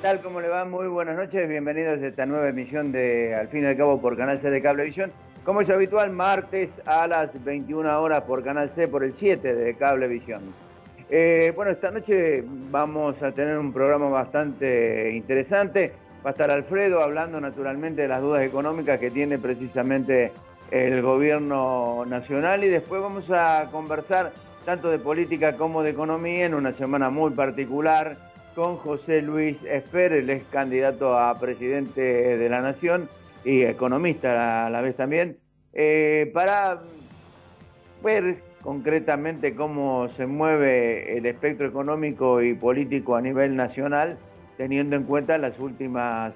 tal? ¿Cómo le va? Muy buenas noches, bienvenidos a esta nueva emisión de Al fin y al cabo por Canal C de Cablevisión. Como es habitual, martes a las 21 horas por Canal C, por el 7 de Cablevisión. Bueno, esta noche vamos a tener un programa bastante interesante. Va a estar Alfredo hablando naturalmente de las dudas económicas que tiene precisamente el gobierno nacional, y después vamos a conversar tanto de política como de economía en una semana muy particular con José Luis Esper, el ex candidato a presidente de la Nación y economista a la vez también, para ver concretamente cómo se mueve el espectro económico y político a nivel nacional, teniendo en cuenta las últimas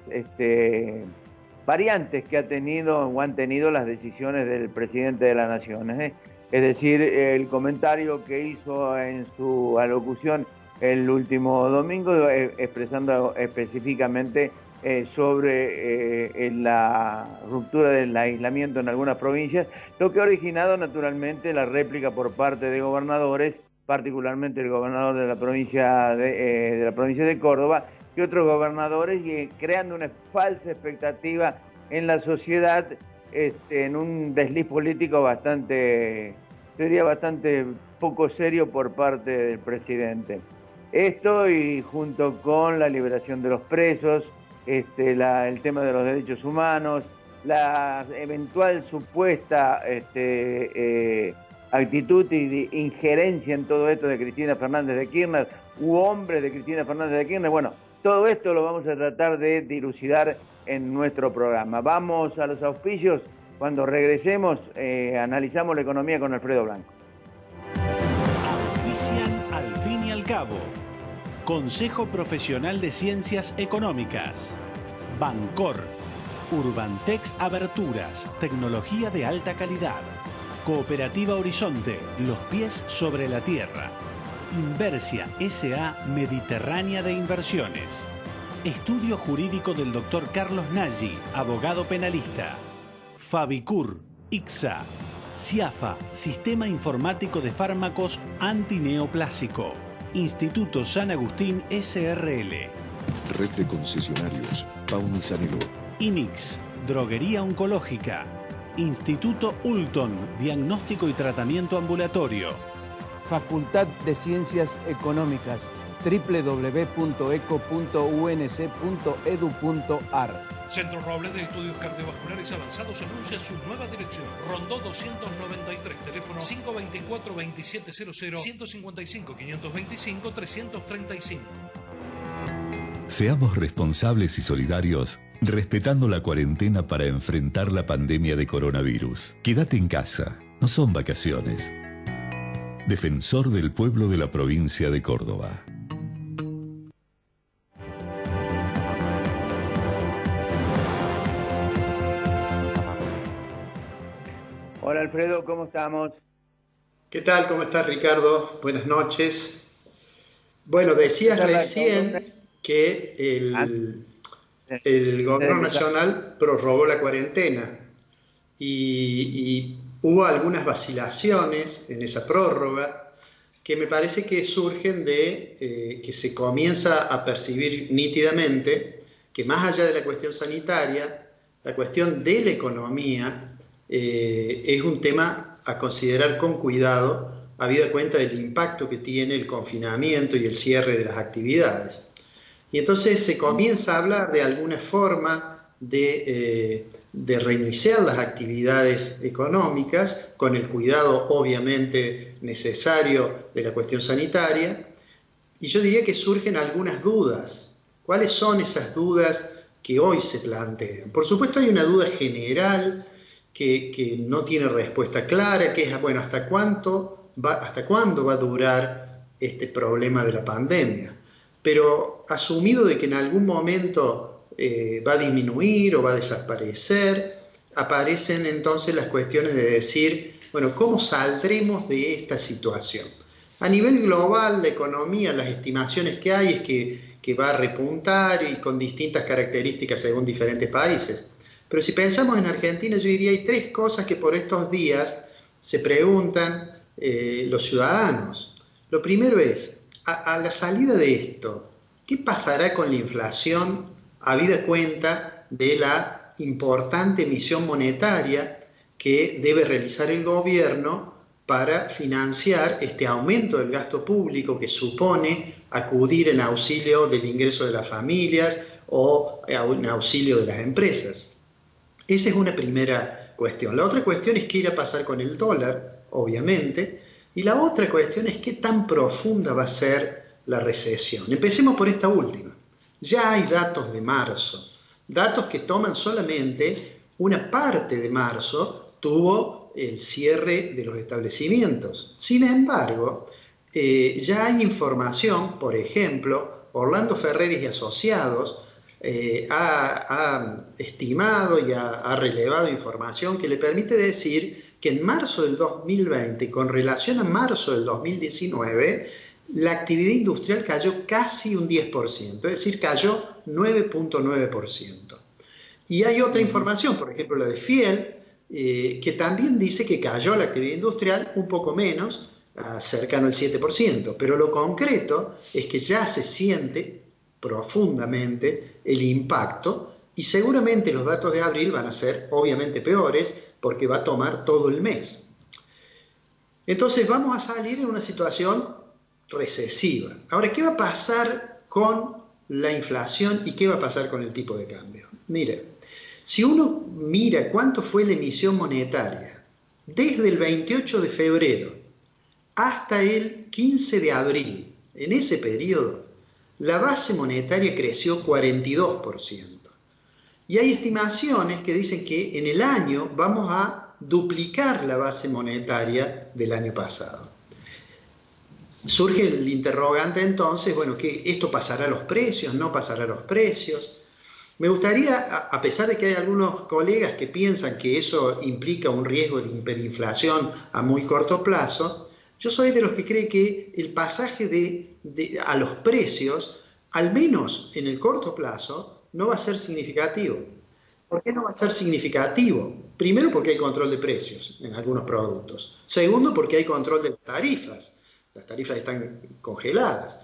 variantes que ha tenido o han tenido las decisiones del presidente de la Nación. Es decir, el comentario que hizo en su alocución el último domingo, expresando específicamente sobre la ruptura del aislamiento en algunas provincias, lo que ha originado naturalmente la réplica por parte de gobernadores, particularmente el gobernador de la provincia de Córdoba, y otros gobernadores, creando una falsa expectativa en la sociedad, en un desliz político bastante, yo diría, bastante poco serio por parte del presidente. Esto, y junto con la liberación de los presos, el tema de los derechos humanos, la eventual supuesta actitud y de injerencia en todo esto de Cristina Fernández de Kirchner u hombres de Cristina Fernández de Kirchner. Bueno, todo esto lo vamos a tratar de dilucidar en nuestro programa. Vamos a los auspicios. Cuando regresemos, analizamos la economía con Alfredo Blanco. Auspician Al fin y al cabo. Consejo Profesional de Ciencias Económicas. Bancor. Urbantex Aberturas. Tecnología de alta calidad. Cooperativa Horizonte. Los pies sobre la tierra. Inversia S.A. Mediterránea de Inversiones. Estudio jurídico del Dr. Carlos Nagy, abogado penalista. Fabicur, ICSA. CIAFA, Sistema Informático de Fármacos Antineoplásico. Instituto San Agustín S.R.L. Red de concesionarios Pauni Sanelo. IMIX, Droguería Oncológica. Instituto Ulton, Diagnóstico y Tratamiento Ambulatorio. Facultad de Ciencias Económicas, www.eco.unc.edu.ar. Centro Robles de Estudios Cardiovasculares Avanzados anuncia su nueva dirección. Rondó 293, teléfono 524-2700, 155-525-335. Seamos responsables y solidarios, respetando la cuarentena para enfrentar la pandemia de coronavirus. Quédate en casa, no son vacaciones. Defensor del pueblo de la provincia de Córdoba. Hola Alfredo, ¿cómo estamos? ¿Qué tal? ¿Cómo estás, Ricardo? Buenas noches. Bueno, decías recién que el gobierno nacional prorrogó la cuarentena y hubo algunas vacilaciones en esa prórroga que me parece que surgen de que se comienza a percibir nítidamente que, más allá de la cuestión sanitaria, la cuestión de la economía es un tema a considerar con cuidado, habida cuenta del impacto que tiene el confinamiento y el cierre de las actividades. Y entonces se comienza a hablar de alguna forma de reiniciar las actividades económicas con el cuidado obviamente necesario de la cuestión sanitaria, y yo diría que surgen algunas dudas. ¿Cuáles son esas dudas que hoy se plantean? Por supuesto hay una duda general que no tiene respuesta clara, que es, bueno, ¿hasta cuándo va a durar este problema de la pandemia? Pero asumido de que en algún momento va a disminuir o va a desaparecer, aparecen entonces las cuestiones de decir, bueno, ¿cómo saldremos de esta situación? A nivel global, la economía, las estimaciones que hay es que va a repuntar, y con distintas características según diferentes países. Pero si pensamos en Argentina, yo diría hay tres cosas que por estos días se preguntan los ciudadanos. Lo primero es, a la salida de esto, ¿qué pasará con la inflación habida cuenta de la importante emisión monetaria que debe realizar el gobierno para financiar este aumento del gasto público que supone acudir en auxilio del ingreso de las familias o en auxilio de las empresas? Esa es una primera cuestión. La otra cuestión es qué irá a pasar con el dólar, obviamente, y la otra cuestión es qué tan profunda va a ser la recesión. Empecemos por esta última. Ya hay datos de marzo, datos que toman solamente una parte de marzo, tuvo el cierre de los establecimientos. Sin embargo, ya hay información, por ejemplo, Orlando Ferreris y Asociados ha estimado y ha relevado información que le permite decir que en marzo del 2020, con relación a marzo del 2019, la actividad industrial cayó casi un 10%, es decir, cayó 9.9%. Y hay otra información, por ejemplo la de Fiel, que también dice que cayó la actividad industrial un poco menos, cercano al 7%, pero lo concreto es que ya se siente profundamente el impacto y seguramente los datos de abril van a ser obviamente peores porque va a tomar todo el mes. Entonces vamos a salir en una situación recesiva. Ahora, ¿qué va a pasar con la inflación y qué va a pasar con el tipo de cambio? Mire, si uno mira cuánto fue la emisión monetaria desde el 28 de febrero hasta el 15 de abril, en ese periodo, la base monetaria creció 42%. Y hay estimaciones que dicen que en el año vamos a duplicar la base monetaria del año pasado. Surge el interrogante entonces, bueno, ¿que esto pasará a los precios? ¿No pasará a los precios? Me gustaría, a pesar de que hay algunos colegas que piensan que eso implica un riesgo de hiperinflación a muy corto plazo, yo soy de los que cree que el pasaje a los precios, al menos en el corto plazo, no va a ser significativo. ¿Por qué no va a ser significativo? Primero porque hay control de precios en algunos productos. Segundo porque hay control de las tarifas. Las tarifas están congeladas.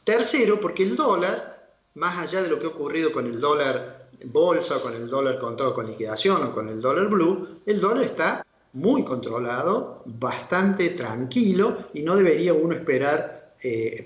Tercero porque el dólar, más allá de lo que ha ocurrido con el dólar bolsa, o con el dólar contado con liquidación o con el dólar blue, el dólar está muy controlado, bastante tranquilo y no debería uno esperar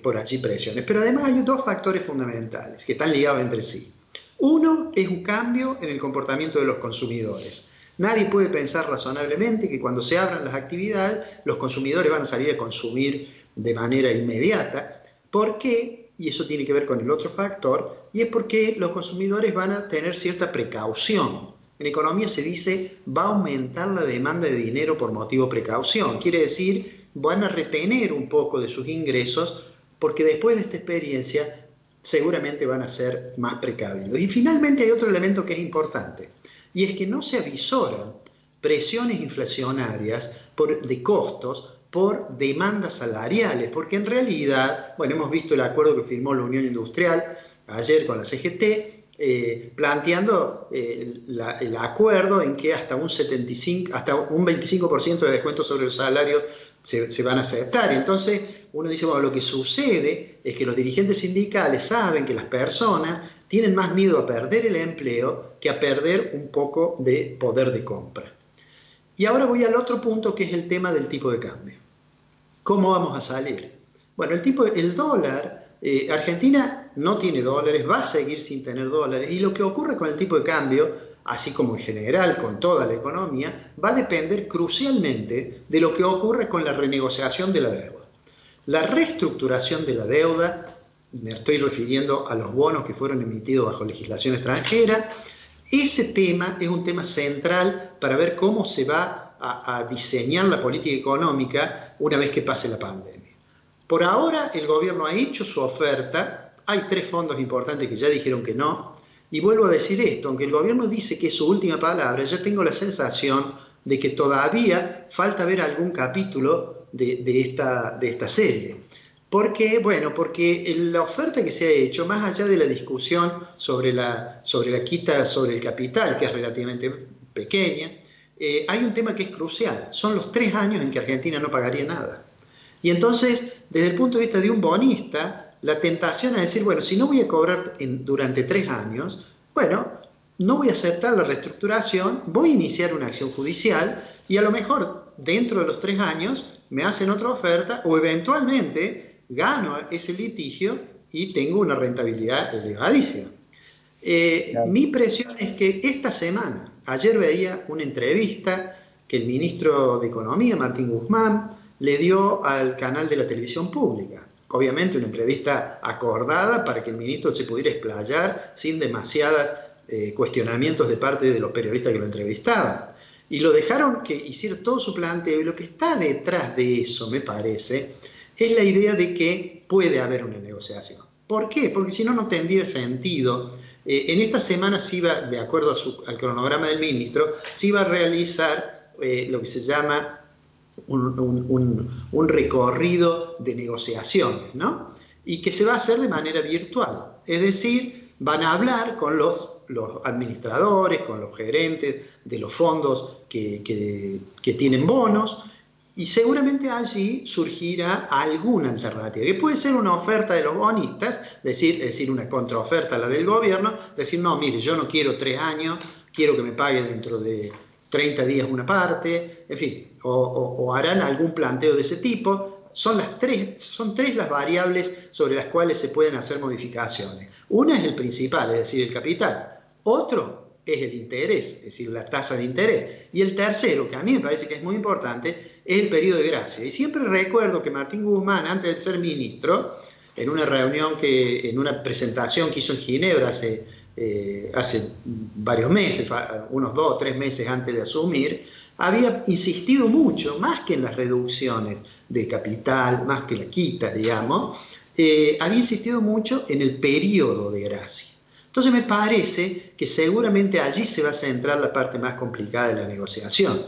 por allí presiones. Pero además hay dos factores fundamentales que están ligados entre sí. Uno es un cambio en el comportamiento de los consumidores. Nadie puede pensar razonablemente que cuando se abran las actividades los consumidores van a salir a consumir de manera inmediata. ¿Por qué? Y eso tiene que ver con el otro factor, y es porque los consumidores van a tener cierta precaución. En economía se dice va a aumentar la demanda de dinero por motivo de precaución. Quiere decir, van a retener un poco de sus ingresos porque después de esta experiencia seguramente van a ser más precavidos. Y finalmente hay otro elemento que es importante, y es que no se avisoran presiones inflacionarias de costos por demandas salariales, porque en realidad, bueno, hemos visto el acuerdo que firmó la Unión Industrial ayer con la CGT, planteando el acuerdo en que hasta un 25% de descuento sobre el salario se van a aceptar. Entonces uno dice, bueno, lo que sucede es que los dirigentes sindicales saben que las personas tienen más miedo a perder el empleo que a perder un poco de poder de compra. Y ahora voy al otro punto, que es el tema del tipo de cambio. ¿Cómo vamos a salir? Bueno, el dólar, Argentina no tiene dólares, va a seguir sin tener dólares, y lo que ocurre con el tipo de cambio, así como en general con toda la economía, va a depender crucialmente de lo que ocurre con la renegociación de la deuda. La reestructuración de la deuda, me estoy refiriendo a los bonos que fueron emitidos bajo legislación extranjera, ese tema es un tema central para ver cómo se va a diseñar la política económica una vez que pase la pandemia. Por ahora el gobierno ha hecho su oferta, hay 3 fondos importantes que ya dijeron que no, y vuelvo a decir esto, aunque el gobierno dice que es su última palabra, yo tengo la sensación de que todavía falta ver algún capítulo de esta serie. ¿Por qué? Bueno, porque la oferta que se ha hecho, más allá de la discusión sobre la quita sobre el capital, que es relativamente pequeña, hay un tema que es crucial. Son los 3 años en que Argentina no pagaría nada. Y entonces, desde el punto de vista de un bonista, la tentación a decir, bueno, si no voy a cobrar durante 3 años, bueno, no voy a aceptar la reestructuración, voy a iniciar una acción judicial y a lo mejor dentro de los 3 años me hacen otra oferta o eventualmente gano ese litigio y tengo una rentabilidad elevadísima. Mi impresión es que esta semana, ayer veía una entrevista que el ministro de Economía, Martín Guzmán, le dio al canal de la televisión pública. Obviamente una entrevista acordada para que el ministro se pudiera explayar sin demasiados cuestionamientos de parte de los periodistas que lo entrevistaban. Y lo dejaron que hiciera todo su planteo, y lo que está detrás de eso, me parece, es la idea de que puede haber una negociación. ¿Por qué? Porque si no, no tendría sentido. En esta semana se iba, de acuerdo al cronograma del ministro, se iba a realizar lo que se llama un recorrido de negociaciones, ¿no? Y que se va a hacer de manera virtual. Es decir, van a hablar con los administradores, con los gerentes de los fondos que tienen bonos, y seguramente allí surgirá alguna alternativa, que puede ser una oferta de los bonistas, es decir, una contraoferta a la del gobierno, decir, no, mire, yo no quiero 3 años, quiero que me pague dentro de 30 días una parte, en fin, o harán algún planteo de ese tipo. Son 3 las variables sobre las cuales se pueden hacer modificaciones. Una es el principal, es decir, el capital. Otro es el interés, es decir, la tasa de interés. Y el tercero, que a mí me parece que es muy importante, es el periodo de gracia. Y siempre recuerdo que Martín Guzmán, antes de ser ministro, en una reunión, en una presentación que hizo en Ginebra hace varios meses, unos 2 o 3 meses antes de asumir, había insistido mucho, más que en las reducciones de capital, más que la quita, digamos, había insistido mucho en el periodo de gracia. Entonces me parece que seguramente allí se va a centrar la parte más complicada de la negociación.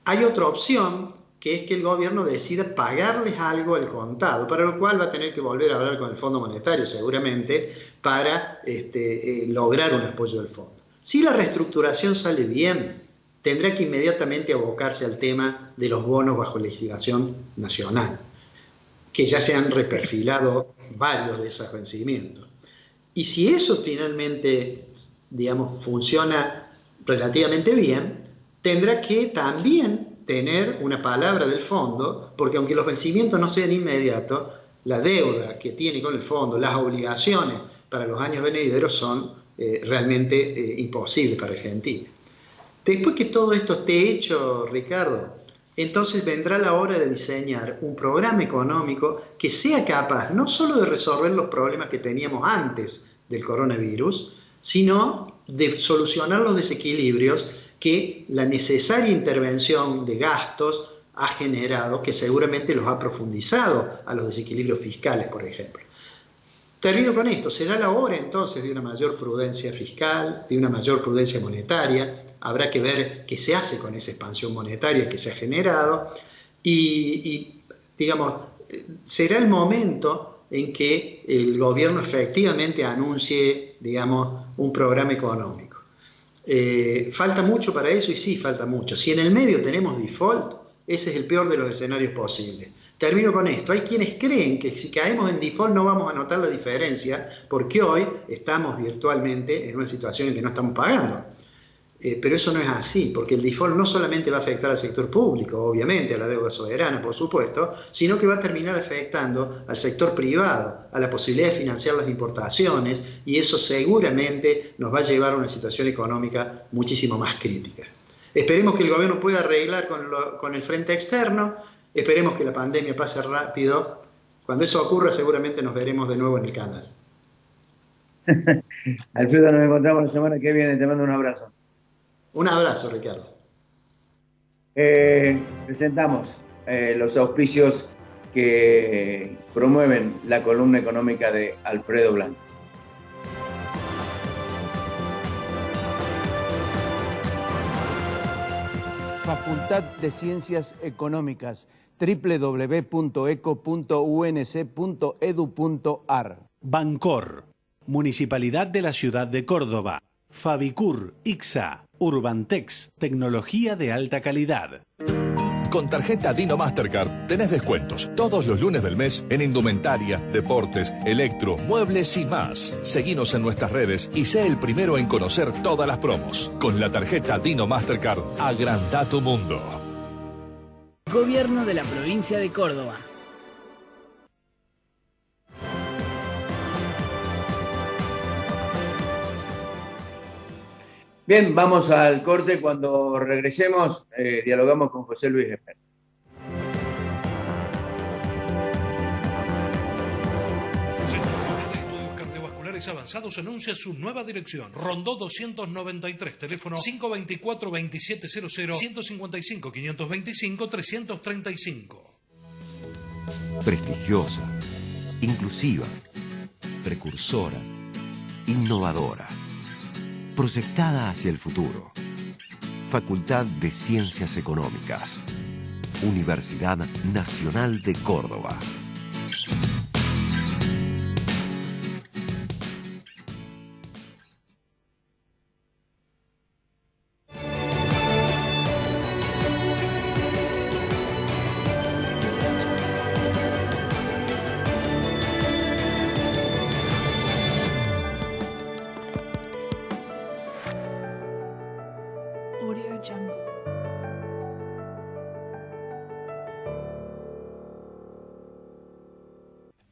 Hay otra opción, que es que el gobierno decida pagarles algo al contado, para lo cual va a tener que volver a hablar con el Fondo Monetario seguramente para lograr un apoyo del fondo. Si la reestructuración sale bien, tendrá que inmediatamente abocarse al tema de los bonos bajo legislación nacional, que ya se han reperfilado varios de esos vencimientos. Y si eso finalmente, digamos, funciona relativamente bien, tendrá que también tener una palabra del fondo, porque aunque los vencimientos no sean inmediatos, la deuda que tiene con el fondo, las obligaciones para los años venideros son realmente imposibles para Argentina. Después que todo esto esté hecho, Ricardo, entonces vendrá la hora de diseñar un programa económico que sea capaz no solo de resolver los problemas que teníamos antes del coronavirus, sino de solucionar los desequilibrios que la necesaria intervención de gastos ha generado, que seguramente los ha profundizado a los desequilibrios fiscales, por ejemplo. Termino con esto, será la hora entonces de una mayor prudencia fiscal, de una mayor prudencia monetaria. Habrá que ver qué se hace con esa expansión monetaria que se ha generado y digamos, será el momento en que el gobierno efectivamente anuncie, digamos, un programa económico. ¿Falta mucho para eso? Y sí, falta mucho. Si en el medio tenemos default, ese es el peor de los escenarios posibles. Termino con esto. Hay quienes creen que si caemos en default no vamos a notar la diferencia porque hoy estamos virtualmente en una situación en que no estamos pagando. Pero eso no es así, porque el default no solamente va a afectar al sector público, obviamente, a la deuda soberana, por supuesto, sino que va a terminar afectando al sector privado, a la posibilidad de financiar las importaciones, y eso seguramente nos va a llevar a una situación económica muchísimo más crítica. Esperemos que el gobierno pueda arreglar con el frente externo, esperemos que la pandemia pase rápido. Cuando eso ocurra, seguramente nos veremos de nuevo en el canal. Alfredo, nos encontramos la semana que viene. Te mando un abrazo. Un abrazo, Ricardo. Presentamos los auspicios que promueven la columna económica de Alfredo Blanco. Facultad de Ciencias Económicas, www.eco.unc.edu.ar. Bancor, Municipalidad de la Ciudad de Córdoba. Fabicur, ICSA, Urbantex, tecnología de alta calidad. Con tarjeta Dino Mastercard tenés descuentos todos los lunes del mes en indumentaria, deportes, electro, muebles y más. Seguinos en nuestras redes y sé el primero en conocer todas las promos. Con la tarjeta Dino Mastercard, agranda tu mundo. Gobierno de la provincia de Córdoba. Bien, vamos al corte. Cuando regresemos, dialogamos con José Luis Esper. Centro de Estudios Cardiovasculares Avanzados anuncia su nueva dirección. Rondó 293, teléfono 524-2700, 155-525-335. Prestigiosa, inclusiva, precursora, innovadora. Proyectada hacia el futuro. Facultad de Ciencias Económicas. Universidad Nacional de Córdoba.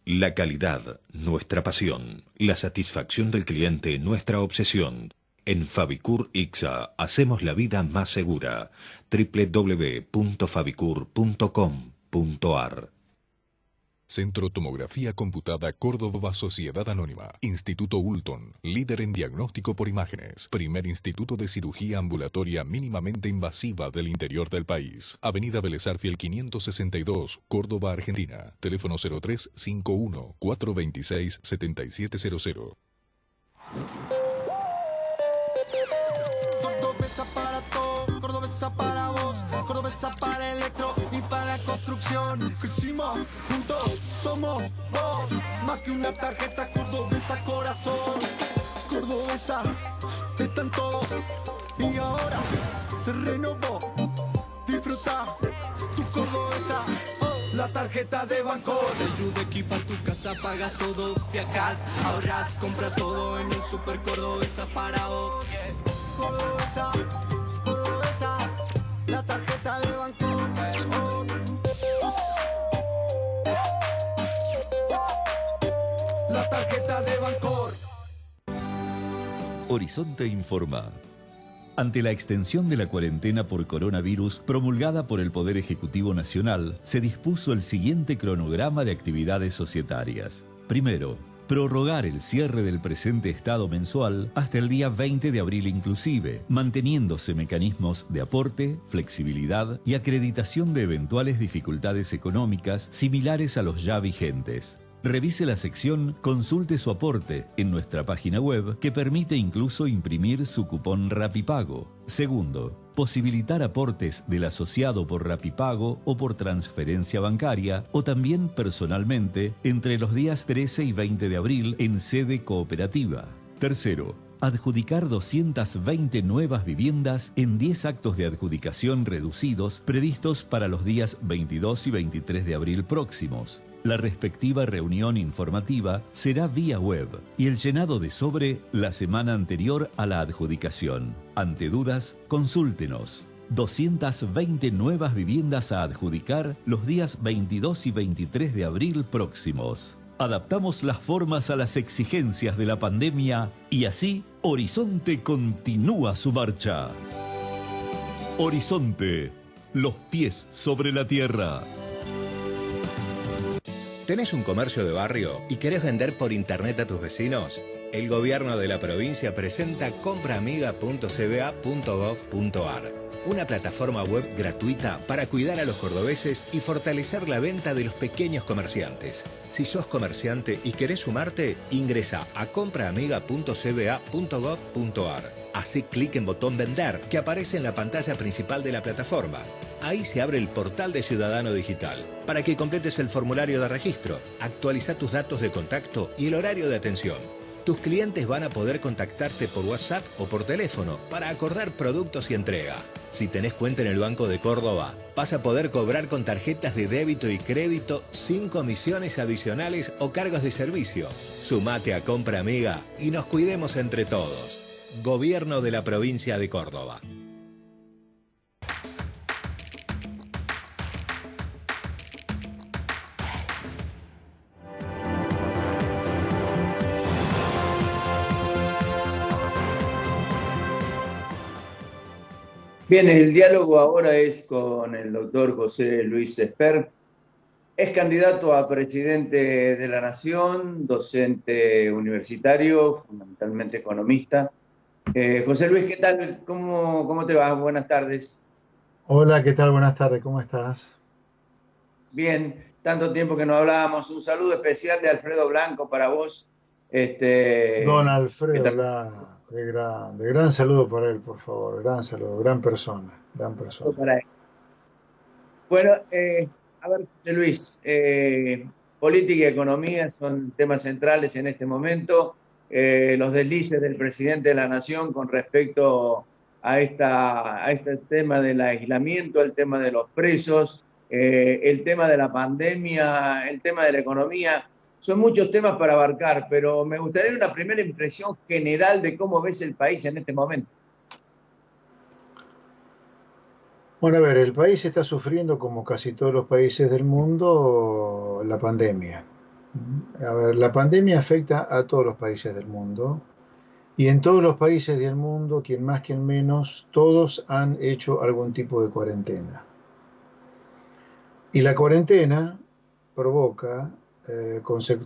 La calidad, nuestra pasión. La satisfacción del cliente, nuestra obsesión. En Fabicur Ixa hacemos la vida más segura. www.fabicur.com.ar. Centro Tomografía Computada Córdoba Sociedad Anónima. Instituto Ulton, líder en diagnóstico por imágenes. Primer instituto de cirugía ambulatoria mínimamente invasiva del interior del país. Avenida Vélez Arfiel 562, Córdoba, Argentina. Teléfono 0351-426-7700. Cordobesa para todo, cordobesa para vos, cordobesa para electro y para la construcción. Crecimos juntos, somos vos, más que una tarjeta, cordobesa corazón. Cordobesa, está en todo y ahora se renovó. Disfruta tu cordobesa, la tarjeta de banco. Te ayuda a equipar tu casa, pagas todo, viajas, ahorras, compra todo en el Super Cordobesa para vos. Cordobesa, cordobesa, la tarjeta de banco. La tarjeta de Bancor. Horizonte informa. Ante la extensión de la cuarentena por coronavirus promulgada por el Poder Ejecutivo Nacional, se dispuso el siguiente cronograma de actividades societarias. Primero, prorrogar el cierre del presente estado mensual hasta el día 20 de abril inclusive, manteniéndose mecanismos de aporte, flexibilidad y acreditación de eventuales dificultades económicas similares a los ya vigentes. Revise la sección Consulte su aporte en nuestra página web, que permite incluso imprimir su cupón Rapipago. Segundo, posibilitar aportes del asociado por Rapipago o por transferencia bancaria o también personalmente entre los días 13 y 20 de abril en sede cooperativa. Tercero, adjudicar 220 nuevas viviendas en 10 actos de adjudicación reducidos previstos para los días 22 y 23 de abril próximos. La respectiva reunión informativa será vía web y el llenado de sobre la semana anterior a la adjudicación. Ante dudas, consúltenos. 220 nuevas viviendas a adjudicar los días 22 y 23 de abril próximos. Adaptamos las formas a las exigencias de la pandemia y así Horizonte continúa su marcha. Horizonte, los pies sobre la tierra. ¿Tenés un comercio de barrio y querés vender por internet a tus vecinos? El gobierno de la provincia presenta compraamiga.cba.gov.ar, una plataforma web gratuita para cuidar a los cordobeses y fortalecer la venta de los pequeños comerciantes. Si sos comerciante y querés sumarte, ingresa a compraamiga.cba.gov.ar. Hacé clic en botón Vender, que aparece en la pantalla principal de la plataforma. Ahí se abre el portal de Ciudadano Digital, para que completes el formulario de registro, actualiza tus datos de contacto y el horario de atención. Tus clientes van a poder contactarte por WhatsApp o por teléfono para acordar productos y entrega. Si tenés cuenta en el Banco de Córdoba, vas a poder cobrar con tarjetas de débito y crédito sin comisiones adicionales o cargos de servicio. Sumate a Compra Amiga y nos cuidemos entre todos. Gobierno de la Provincia de Córdoba. Bien, el diálogo ahora es con el doctor José Luis Esper. Es candidato a presidente de la Nación, docente universitario, fundamentalmente economista. José Luis, ¿qué tal? ¿Cómo te va? Buenas tardes. Hola, ¿qué tal? Buenas tardes, ¿cómo estás? Bien, tanto tiempo que no hablábamos. Un saludo especial de Alfredo Blanco para vos. Don Alfredo Blanco, qué grande. Gran saludo para él, por favor. Gran saludo, gran persona, gran persona. Para él. Bueno, a ver, José Luis, política y economía son temas centrales en este momento. Los deslices del presidente de la Nación con respecto a este tema del aislamiento, el tema de los presos, el tema de la pandemia, el tema de la economía. Son muchos temas para abarcar, pero me gustaría una primera impresión general de cómo ves el país en este momento. Bueno, a ver, el país está sufriendo, como casi todos los países del mundo, la pandemia. A ver, la pandemia afecta a todos los países del mundo y en todos los países del mundo, quien más, quien menos, todos han hecho algún tipo de cuarentena. Y la cuarentena provoca,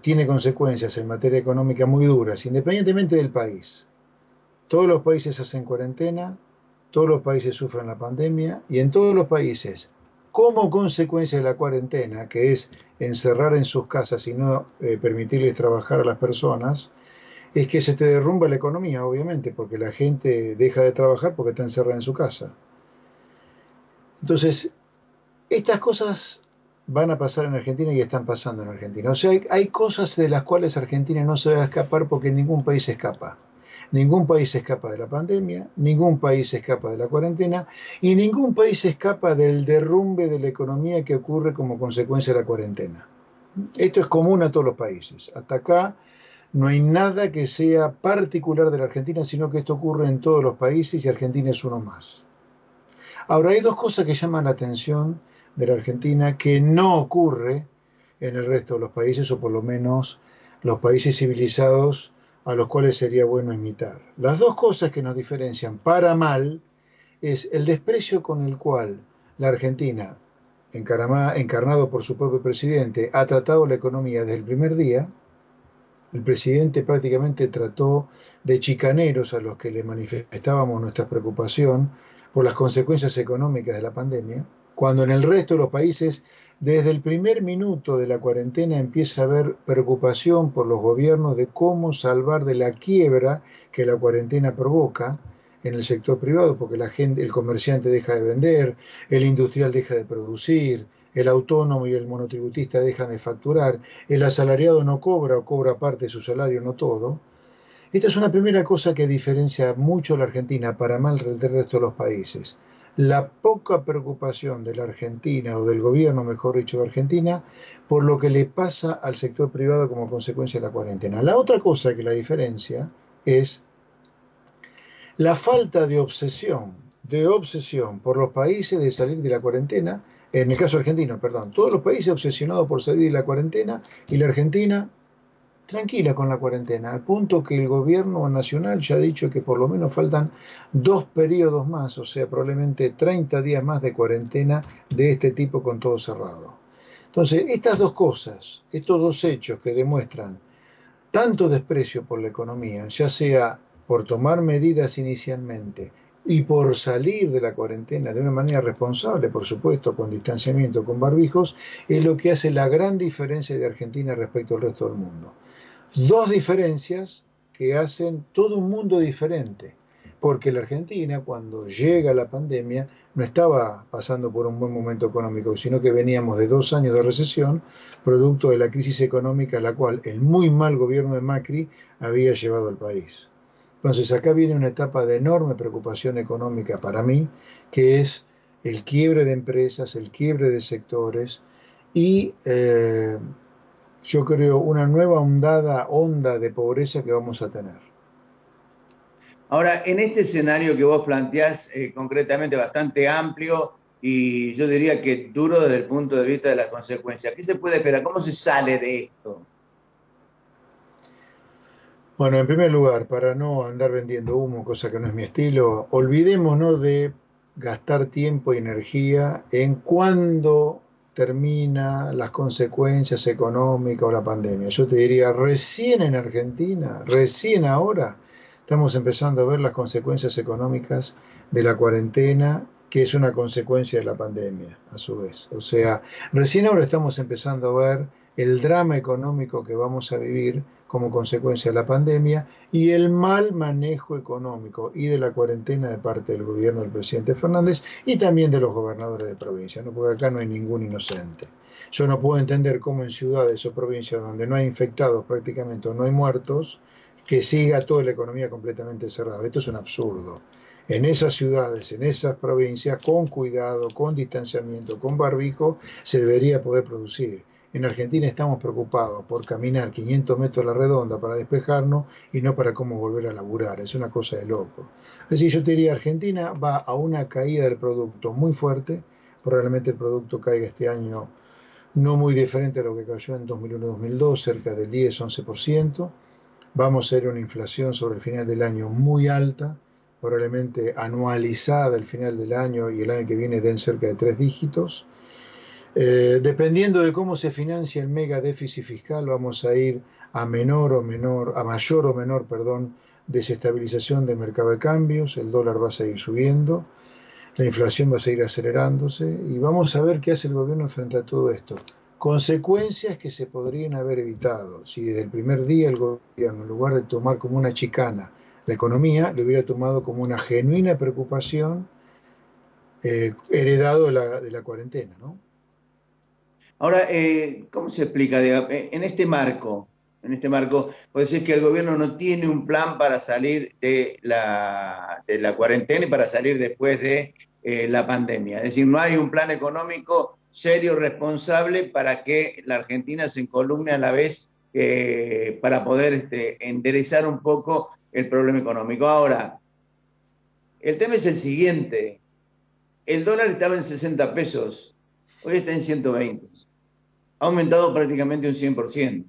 tiene consecuencias en materia económica muy duras, independientemente del país. Todos los países hacen cuarentena, todos los países sufren la pandemia y en todos los países, como consecuencia de la cuarentena, que es encerrar en sus casas y no permitirles trabajar a las personas, es que se te derrumba la economía, obviamente, porque la gente deja de trabajar porque está encerrada en su casa. Entonces, estas cosas van a pasar en Argentina y están pasando en Argentina. O sea, hay cosas de las cuales Argentina no se va a escapar porque ningún país escapa. Ningún país escapa de la pandemia, ningún país escapa de la cuarentena y ningún país escapa del derrumbe de la economía que ocurre como consecuencia de la cuarentena. Esto es común a todos los países. Hasta acá no hay nada que sea particular de la Argentina, sino que esto ocurre en todos los países y Argentina es uno más. Ahora, hay dos cosas que llaman la atención de la Argentina que no ocurre en el resto de los países, o por lo menos los países civilizados a los cuales sería bueno imitar. Las dos cosas que nos diferencian para mal es el desprecio con el cual la Argentina, encarnado por su propio presidente, ha tratado la economía desde el primer día. El presidente prácticamente trató de chicaneros a los que le manifestábamos nuestra preocupación por las consecuencias económicas de la pandemia, cuando en el resto de los países, desde el primer minuto de la cuarentena, empieza a haber preocupación por los gobiernos de cómo salvar de la quiebra que la cuarentena provoca en el sector privado, porque la gente, el comerciante deja de vender, el industrial deja de producir, el autónomo y el monotributista dejan de facturar, el asalariado no cobra o cobra parte de su salario, no todo. Esta es una primera cosa que diferencia mucho a la Argentina, para mal del resto de los países. La poca preocupación de la Argentina, o del gobierno, mejor dicho, de Argentina, por lo que le pasa al sector privado como consecuencia de la cuarentena. La otra cosa que la diferencia es la falta de obsesión por los países de salir de la cuarentena, en el caso argentino, perdón, todos los países obsesionados por salir de la cuarentena y la Argentina tranquila con la cuarentena, al punto que el gobierno nacional ya ha dicho que por lo menos faltan 2 periodos más, o sea, probablemente 30 días más de cuarentena de este tipo con todo cerrado. Entonces, estas dos cosas, estos dos hechos que demuestran tanto desprecio por la economía, ya sea por tomar medidas inicialmente y por salir de la cuarentena de una manera responsable, por supuesto, con distanciamiento, con barbijos, es lo que hace la gran diferencia de Argentina respecto al resto del mundo. Dos diferencias que hacen todo un mundo diferente, porque la Argentina, cuando llega la pandemia, no estaba pasando por un buen momento económico, sino que veníamos de 2 años de recesión, producto de la crisis económica a la cual el muy mal gobierno de Macri había llevado al país. Entonces acá viene una etapa de enorme preocupación económica para mí, que es el quiebre de empresas, el quiebre de sectores y yo creo una nueva onda de pobreza que vamos a tener. Ahora, en este escenario que vos planteás, concretamente bastante amplio y yo diría que duro desde el punto de vista de las consecuencias, ¿qué se puede esperar? ¿Cómo se sale de esto? Bueno, en primer lugar, para no andar vendiendo humo, cosa que no es mi estilo, olvidémonos de gastar tiempo y energía en cuándo termina las consecuencias económicas o la pandemia. Yo te diría, recién en Argentina, recién ahora, estamos empezando a ver las consecuencias económicas de la cuarentena, que es una consecuencia de la pandemia, a su vez. O sea, recién ahora estamos empezando a ver el drama económico que vamos a vivir como consecuencia de la pandemia y el mal manejo económico y de la cuarentena de parte del gobierno del presidente Fernández y también de los gobernadores de provincia, ¿no? Porque acá no hay ningún inocente. Yo no puedo entender cómo en ciudades o provincias donde no hay infectados prácticamente o no hay muertos, que siga toda la economía completamente cerrada. Esto es un absurdo. En esas ciudades, en esas provincias, con cuidado, con distanciamiento, con barbijo, se debería poder producir. En Argentina estamos preocupados por caminar 500 metros a la redonda para despejarnos y no para cómo volver a laburar. Es una cosa de loco. Es decir, yo te diría, Argentina va a una caída del producto muy fuerte. Probablemente el producto caiga este año no muy diferente a lo que cayó en 2001-2002, cerca del 10-11%. Vamos a ver una inflación sobre el final del año muy alta, probablemente anualizada al final del año y el año que viene den cerca de 3 dígitos. Dependiendo de cómo se financia el mega déficit fiscal, vamos a ir a mayor o menor, desestabilización del mercado de cambios, el dólar va a seguir subiendo, la inflación va a seguir acelerándose y vamos a ver qué hace el gobierno frente a todo esto. Consecuencias que se podrían haber evitado si desde el primer día el gobierno, en lugar de tomar como una chicana la economía, lo hubiera tomado como una genuina preocupación heredado de la cuarentena, ¿no? Ahora, ¿cómo se explica? En este marco, puede decir que el gobierno no tiene un plan para salir de la cuarentena y para salir después de la pandemia. Es decir, no hay un plan económico serio, responsable, para que la Argentina se encolumne a la vez para poder enderezar un poco el problema económico. Ahora, el tema es el siguiente. El dólar estaba en 60 pesos, hoy está en 120. Ha aumentado prácticamente un 100%.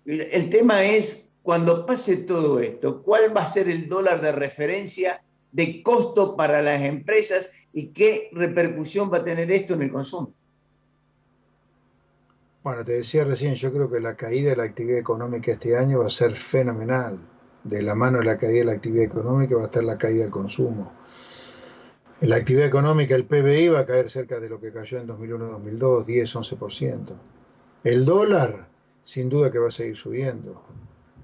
El tema es, cuando pase todo esto, ¿cuál va a ser el dólar de referencia de costo para las empresas y qué repercusión va a tener esto en el consumo? Bueno, te decía recién, yo creo que la caída de la actividad económica este año va a ser fenomenal. De la mano de la caída de la actividad económica va a estar la caída del consumo. En la actividad económica el PBI va a caer cerca de lo que cayó en 2001-2002, 10-11%. El dólar, sin duda que va a seguir subiendo.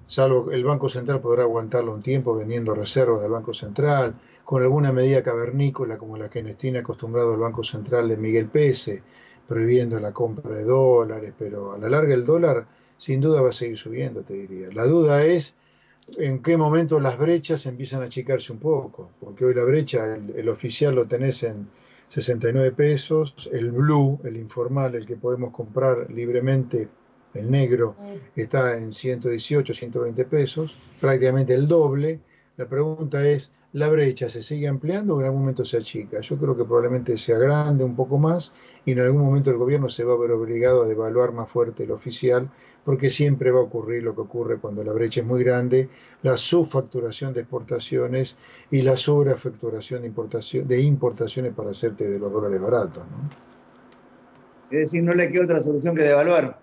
Salvo el Banco Central podrá aguantarlo un tiempo vendiendo reservas del Banco Central, con alguna medida cavernícola como la que nos tiene acostumbrado el Banco Central de Miguel Pese, prohibiendo la compra de dólares, pero a la larga el dólar sin duda va a seguir subiendo, te diría. La duda es en qué momento las brechas empiezan a achicarse un poco, porque hoy la brecha, el oficial lo tenés en 69 pesos, el blue, el informal, el que podemos comprar libremente, el negro, está en 118, 120 pesos, prácticamente el doble. La pregunta es, ¿la brecha se sigue ampliando o en algún momento se achica? Yo creo que probablemente se agrande un poco más y en algún momento el gobierno se va a ver obligado a devaluar más fuerte el oficial, porque siempre va a ocurrir lo que ocurre cuando la brecha es muy grande, la subfacturación de exportaciones y la sobrefacturación de importaciones para hacerte de los dólares baratos, ¿no? Es decir, no le queda otra solución que devaluar.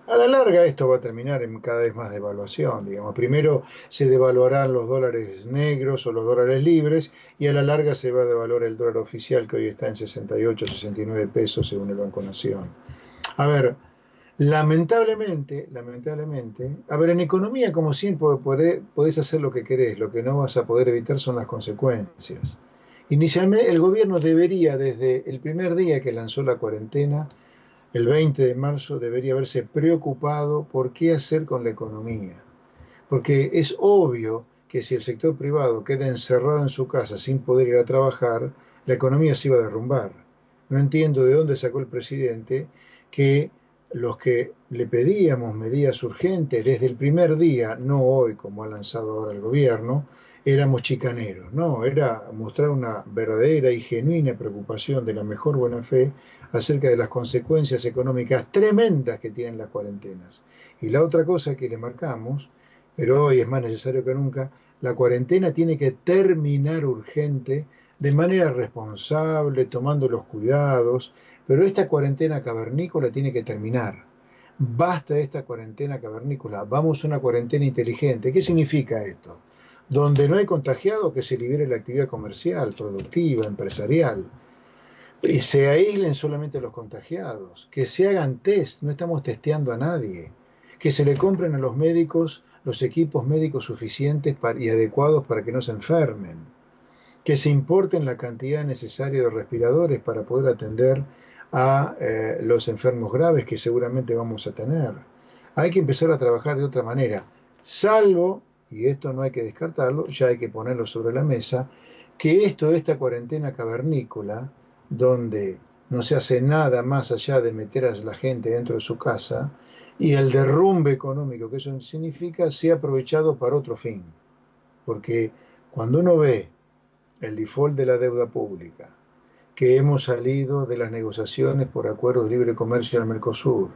A la larga esto va a terminar en cada vez más devaluación, digamos. Primero se devaluarán los dólares negros o los dólares libres y a la larga se va a devaluar el dólar oficial que hoy está en 68, 69 pesos según el Banco Nación. A ver, lamentablemente, a ver, en economía como siempre podés hacer lo que querés, lo que no vas a poder evitar son las consecuencias. Inicialmente el gobierno debería, desde el primer día que lanzó la cuarentena, el 20 de marzo, debería haberse preocupado por qué hacer con la economía. Porque es obvio que si el sector privado queda encerrado en su casa sin poder ir a trabajar, la economía se iba a derrumbar. No entiendo de dónde sacó el presidente que los que le pedíamos medidas urgentes desde el primer día, no hoy como ha lanzado ahora el gobierno, éramos chicaneros. No, era mostrar una verdadera y genuina preocupación de la mejor buena fe acerca de las consecuencias económicas tremendas que tienen las cuarentenas. Y la otra cosa que le marcamos, pero hoy es más necesario que nunca, la cuarentena tiene que terminar urgente, de manera responsable, tomando los cuidados, pero esta cuarentena cavernícola tiene que terminar. Basta de esta cuarentena cavernícola, vamos a una cuarentena inteligente. ¿Qué significa esto? Donde no hay contagiado, que se libere la actividad comercial, productiva, empresarial. Y se aíslen solamente los contagiados, que se hagan test, no estamos testeando a nadie, que se le compren a los médicos los equipos médicos suficientes y adecuados para que no se enfermen, que se importen la cantidad necesaria de respiradores para poder atender a los enfermos graves que seguramente vamos a tener. Hay que empezar a trabajar de otra manera, salvo, y esto no hay que descartarlo, ya hay que ponerlo sobre la mesa, que esta cuarentena cavernícola, donde no se hace nada más allá de meter a la gente dentro de su casa, y el derrumbe económico que eso significa, sea aprovechado para otro fin. Porque cuando uno ve el default de la deuda pública, que hemos salido de las negociaciones por acuerdos de libre comercio al Mercosur,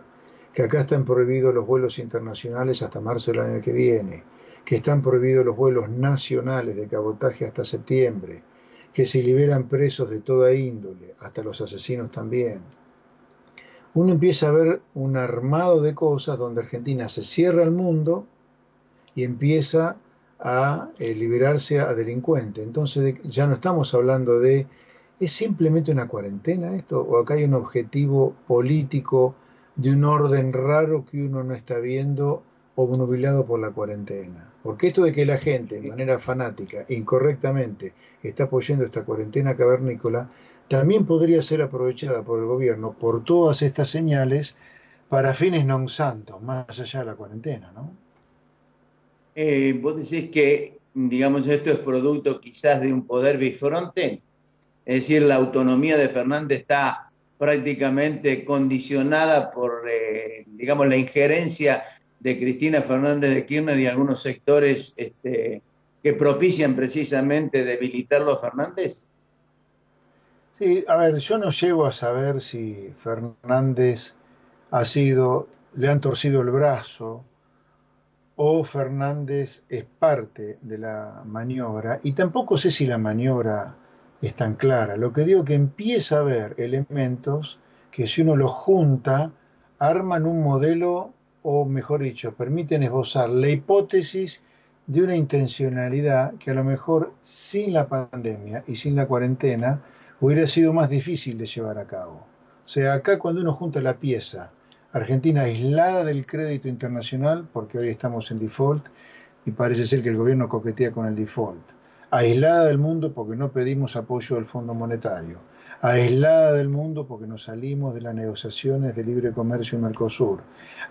que acá están prohibidos los vuelos internacionales hasta marzo del año que viene, que están prohibidos los vuelos nacionales de cabotaje hasta septiembre, que se liberan presos de toda índole, hasta los asesinos también. Uno empieza a ver un armado de cosas donde Argentina se cierra al mundo y empieza a liberarse a delincuentes. Entonces ya no estamos hablando de, ¿es simplemente una cuarentena esto? ¿O acá hay un objetivo político de un orden raro que uno no está viendo, obnubilado por la cuarentena? Porque esto de que la gente, de manera fanática, incorrectamente, está apoyando esta cuarentena cavernícola, también podría ser aprovechada por el gobierno, por todas estas señales, para fines non santos, más allá de la cuarentena, ¿no? Vos decís que, digamos, esto es producto quizás de un poder bifronte, es decir, la autonomía de Fernández está prácticamente condicionada por, digamos, la injerencia de Cristina Fernández de Kirchner y algunos sectores que propician precisamente debilitarlo a Fernández. Sí, a ver, yo no llego a saber si Fernández le han torcido el brazo o Fernández es parte de la maniobra, y tampoco sé si la maniobra es tan clara. Lo que digo es que empieza a haber elementos que si uno los junta, arman un modelo, o mejor dicho, permiten esbozar la hipótesis de una intencionalidad que a lo mejor sin la pandemia y sin la cuarentena hubiera sido más difícil de llevar a cabo. O sea, acá cuando uno junta la pieza, Argentina aislada del crédito internacional, porque hoy estamos en default, y parece ser que el gobierno coquetea con el default, aislada del mundo porque no pedimos apoyo del Fondo Monetario, aislada del mundo porque nos salimos de las negociaciones de libre comercio en Mercosur,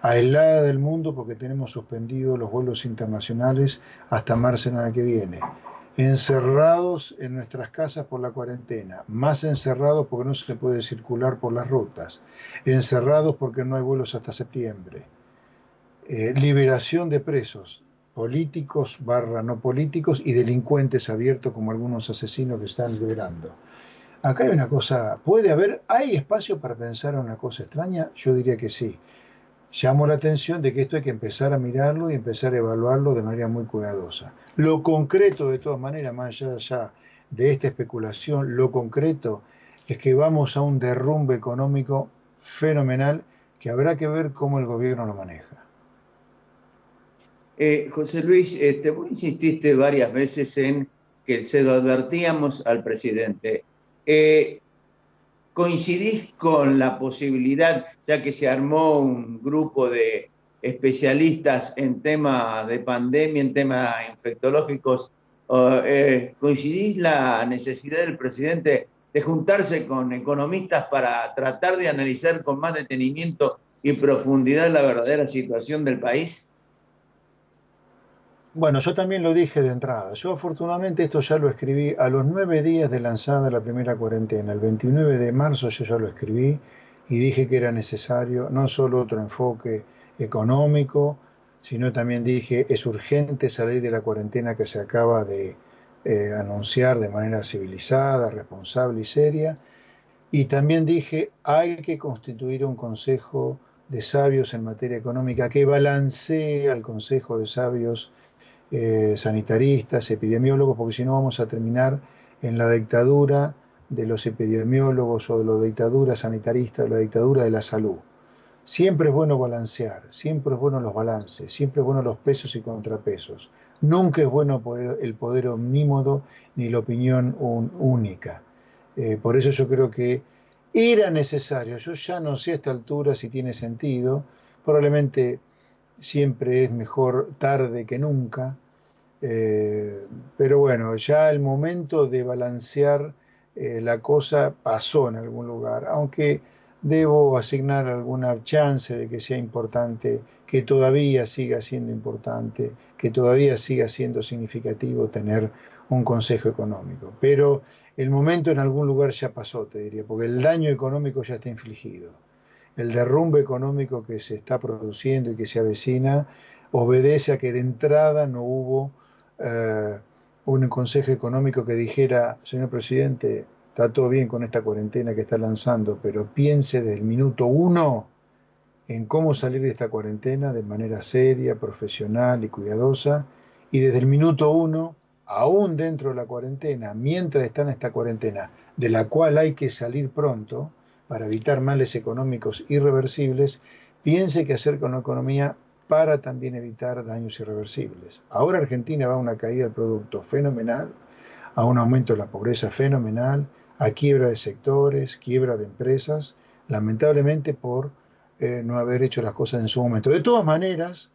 aislada del mundo porque tenemos suspendidos los vuelos internacionales hasta marzo del año que viene, encerrados en nuestras casas por la cuarentena, más encerrados porque no se puede circular por las rutas, encerrados porque no hay vuelos hasta septiembre, liberación de presos, políticos / no políticos y delincuentes abiertos como algunos asesinos que están liberando. Acá hay una cosa, ¿hay espacio para pensar en una cosa extraña? Yo diría que sí. Llamo la atención de que esto hay que empezar a mirarlo y empezar a evaluarlo de manera muy cuidadosa. Lo concreto, de todas maneras, más allá de esta especulación, lo concreto es que vamos a un derrumbe económico fenomenal que habrá que ver cómo el gobierno lo maneja. José Luis, vos insististe varias veces en que se lo advertíamos al presidente. ¿Coincidís con la posibilidad, ya que se armó un grupo de especialistas en temas de pandemia, en temas infectológicos, coincidís la necesidad del presidente de juntarse con economistas para tratar de analizar con más detenimiento y profundidad la verdadera situación del país? Bueno, yo también lo dije de entrada. Yo afortunadamente esto ya lo escribí a los 9 días de lanzada la primera cuarentena. El 29 de marzo yo ya lo escribí y dije que era necesario no solo otro enfoque económico, sino también dije es urgente salir de la cuarentena que se acaba de anunciar de manera civilizada, responsable y seria. Y también dije hay que constituir un consejo de sabios en materia económica que balancee al consejo de sabios sanitaristas, epidemiólogos, porque si no vamos a terminar en la dictadura de los epidemiólogos o de la dictadura sanitarista, de la dictadura de la salud. Siempre es bueno balancear, siempre es bueno los balances, siempre es bueno los pesos y contrapesos. Nunca es bueno el poder omnímodo ni la opinión única. Por eso yo creo que era necesario, yo ya no sé a esta altura si tiene sentido, probablemente siempre es mejor tarde que nunca, pero bueno, ya el momento de balancear la cosa pasó en algún lugar, aunque debo asignar alguna chance de que sea importante, que todavía siga siendo importante, que todavía siga siendo significativo tener un consejo económico. Pero el momento en algún lugar ya pasó, te diría, porque el daño económico ya está infligido. El derrumbe económico que se está produciendo y que se avecina obedece a que de entrada no hubo un consejo económico que dijera, señor presidente, está todo bien con esta cuarentena que está lanzando, pero piense desde el minuto uno en cómo salir de esta cuarentena de manera seria, profesional y cuidadosa, y desde el minuto uno, aún dentro de la cuarentena, mientras está en esta cuarentena, de la cual hay que salir pronto para evitar males económicos irreversibles, piense qué hacer con la economía para también evitar daños irreversibles. Ahora Argentina va a una caída del producto fenomenal, a un aumento de la pobreza fenomenal, a quiebra de sectores, quiebra de empresas, lamentablemente por no haber hecho las cosas en su momento. De todas maneras,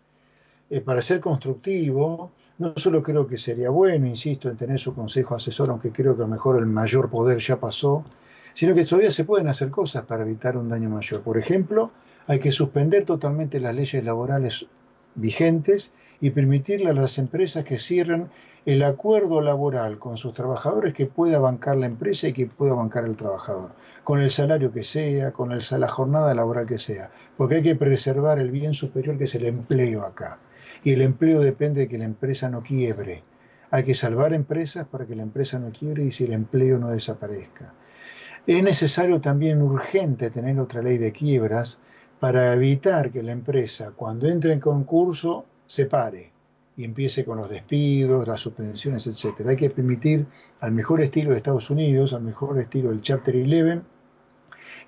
para ser constructivo, no solo creo que sería bueno, insisto, en tener su consejo asesor, aunque creo que a lo mejor el mayor poder ya pasó, sino que todavía se pueden hacer cosas para evitar un daño mayor. Por ejemplo, hay que suspender totalmente las leyes laborales vigentes y permitirle a las empresas que cierren el acuerdo laboral con sus trabajadores que pueda bancar la empresa y que pueda bancar el trabajador, con el salario que sea, con la jornada laboral que sea, porque hay que preservar el bien superior que es el empleo acá. Y el empleo depende de que la empresa no quiebre. Hay que salvar empresas para que la empresa no quiebre y si el empleo no desaparezca. Es necesario también urgente tener otra ley de quiebras para evitar que la empresa, cuando entre en concurso, se pare y empiece con los despidos, las suspensiones, etc. Hay que permitir, al mejor estilo de Estados Unidos, al mejor estilo del Chapter 11,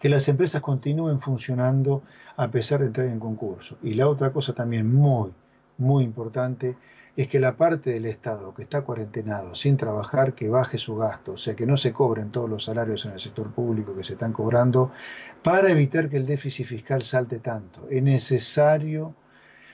que las empresas continúen funcionando a pesar de entrar en concurso. Y la otra cosa también muy importante es que la parte del Estado que está cuarentenado sin trabajar, que baje su gasto, o sea, que no se cobren todos los salarios en el sector público que se están cobrando, para evitar que el déficit fiscal salte tanto. Es necesario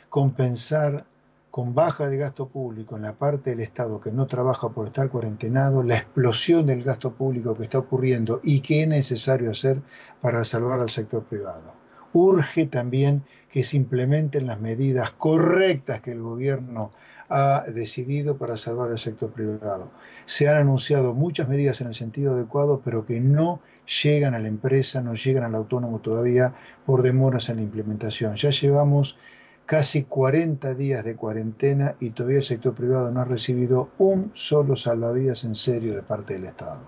compensar con baja de gasto público en la parte del Estado que no trabaja por estar cuarentenado, la explosión del gasto público que está ocurriendo y que es necesario hacer para salvar al sector privado. Urge también que se implementen las medidas correctas que el gobierno ha decidido para salvar el sector privado. Se han anunciado muchas medidas en el sentido adecuado, pero que no llegan a la empresa, no llegan al autónomo todavía por demoras en la implementación. Ya llevamos casi 40 días de cuarentena y todavía el sector privado no ha recibido un solo salvavidas en serio de parte del Estado.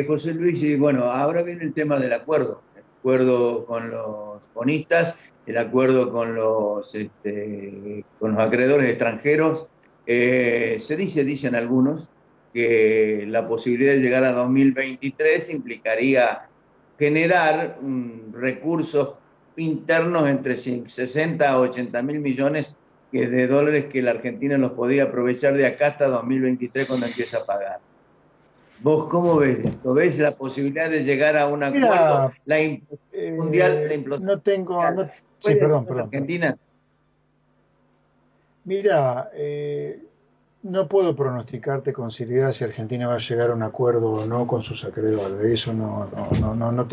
José Luis, y bueno, ahora viene el tema del acuerdo. El acuerdo con los bonistas, el acuerdo con los acreedores extranjeros. Dicen algunos, que la posibilidad de llegar a 2023 implicaría generar recursos internos entre 60 a 80 mil millones de dólares que la Argentina los podía aprovechar de acá hasta 2023 cuando empieza a pagar. ¿Vos cómo ves esto? ¿Ves la posibilidad de llegar a un acuerdo? La implosión no tengo... sí, perdón. Argentina. Mira, no puedo pronosticarte con seriedad si Argentina va a llegar a un acuerdo o no con sus acreedores. De eso no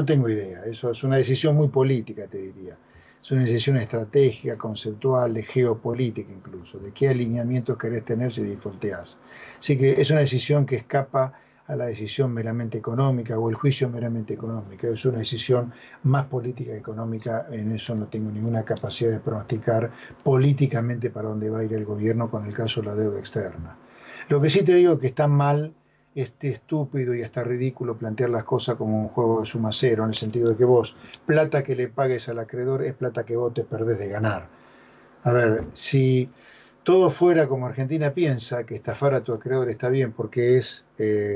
tengo idea. Eso es una decisión muy política, te diría. Es una decisión estratégica, conceptual, de geopolítica incluso, de qué alineamientos querés tener si defaulteás. Así que es una decisión que escapa a la decisión meramente económica o el juicio meramente económico. Es una decisión más política que económica. En eso no tengo ninguna capacidad de pronosticar políticamente para dónde va a ir el gobierno con el caso de la deuda externa. Lo que sí te digo es que está mal, estúpido y hasta ridículo plantear las cosas como un juego de suma cero, en el sentido de que vos, plata que le pagues al acreedor es plata que vos te perdés de ganar. A ver, si todo fuera como Argentina piensa, que estafar a tu acreedor está bien porque es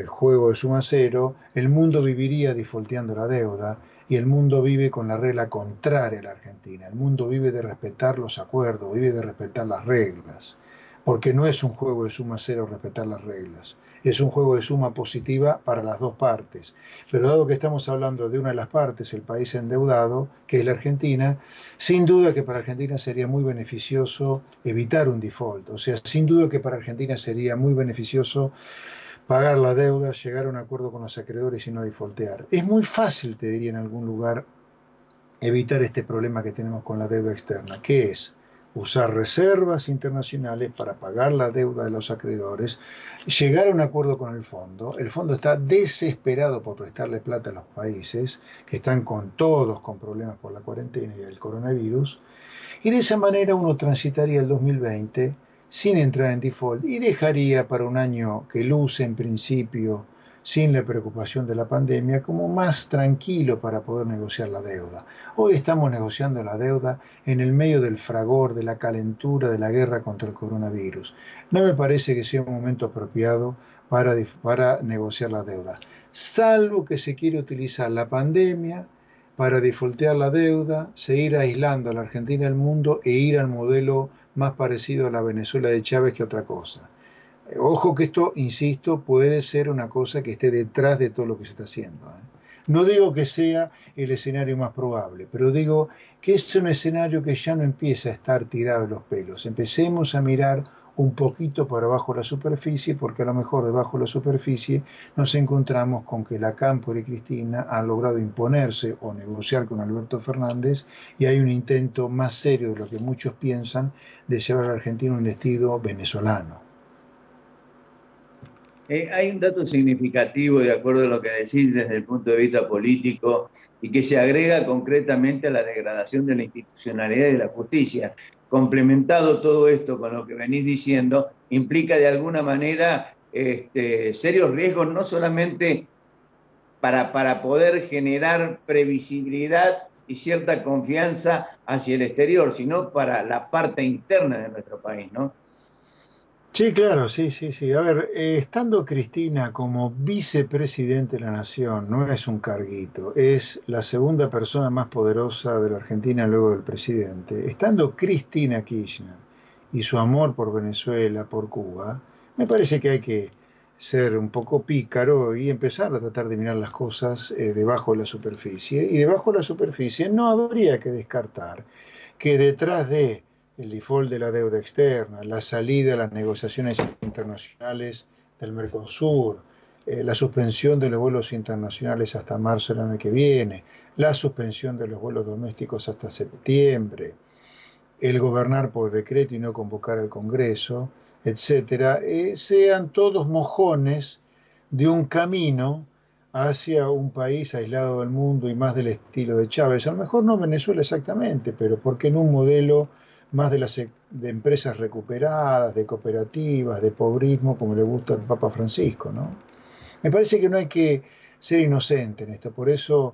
juego de suma cero, el mundo viviría defaulteando la deuda y el mundo vive con la regla contraria a la Argentina. El mundo vive de respetar los acuerdos, vive de respetar las reglas, porque no es un juego de suma cero respetar las reglas. Es un juego de suma positiva para las dos partes. Pero dado que estamos hablando de una de las partes, el país endeudado, que es la Argentina, sin duda que para Argentina sería muy beneficioso evitar un default. O sea, sin duda que para Argentina sería muy beneficioso pagar la deuda, llegar a un acuerdo con los acreedores y no defaultear. Es muy fácil, te diría en algún lugar, evitar este problema que tenemos con la deuda externa, que es usar reservas internacionales para pagar la deuda de los acreedores, llegar a un acuerdo con el fondo está desesperado por prestarle plata a los países que están todos con problemas por la cuarentena y el coronavirus, y de esa manera uno transitaría el 2020 sin entrar en default y dejaría para un año que luce en principio sin la preocupación de la pandemia, como más tranquilo para poder negociar la deuda. Hoy estamos negociando la deuda en el medio del fragor, de la calentura, de la guerra contra el coronavirus. No me parece que sea un momento apropiado para negociar la deuda, salvo que se quiere utilizar la pandemia para defaultear la deuda, seguir aislando a la Argentina del mundo e ir al modelo más parecido a la Venezuela de Chávez que otra cosa. Ojo que esto, insisto, puede ser una cosa que esté detrás de todo lo que se está haciendo. No digo que sea el escenario más probable, pero digo que es un escenario que ya no empieza a estar tirado de los pelos. Empecemos a mirar un poquito por abajo de la superficie, porque a lo mejor debajo de la superficie nos encontramos con que la Cámpora y Cristina han logrado imponerse o negociar con Alberto Fernández y hay un intento más serio de lo que muchos piensan de llevar a la Argentina un destino venezolano. Hay un dato significativo, de acuerdo a lo que decís desde el punto de vista político, y que se agrega concretamente a la degradación de la institucionalidad y de la justicia. Complementado todo esto con lo que venís diciendo, implica de alguna manera serios riesgos, no solamente para poder generar previsibilidad y cierta confianza hacia el exterior, sino para la parte interna de nuestro país, ¿no? Sí, claro, sí. A ver, estando Cristina como vicepresidente de la Nación, no es un carguito, es la segunda persona más poderosa de la Argentina luego del presidente. Estando Cristina Kirchner y su amor por Venezuela, por Cuba, me parece que hay que ser un poco pícaro y empezar a tratar de mirar las cosas debajo de la superficie. Y debajo de la superficie no habría que descartar que detrás de el default de la deuda externa, la salida de las negociaciones internacionales del Mercosur, la suspensión de los vuelos internacionales hasta marzo del año que viene, la suspensión de los vuelos domésticos hasta septiembre, el gobernar por decreto y no convocar al Congreso, etcétera, sean todos mojones de un camino hacia un país aislado del mundo y más del estilo de Chávez. A lo mejor no Venezuela exactamente, pero porque en un modelo más de empresas recuperadas, de cooperativas, de pobrismo, como le gusta al Papa Francisco, ¿no? Me parece que no hay que ser inocente en esto, por eso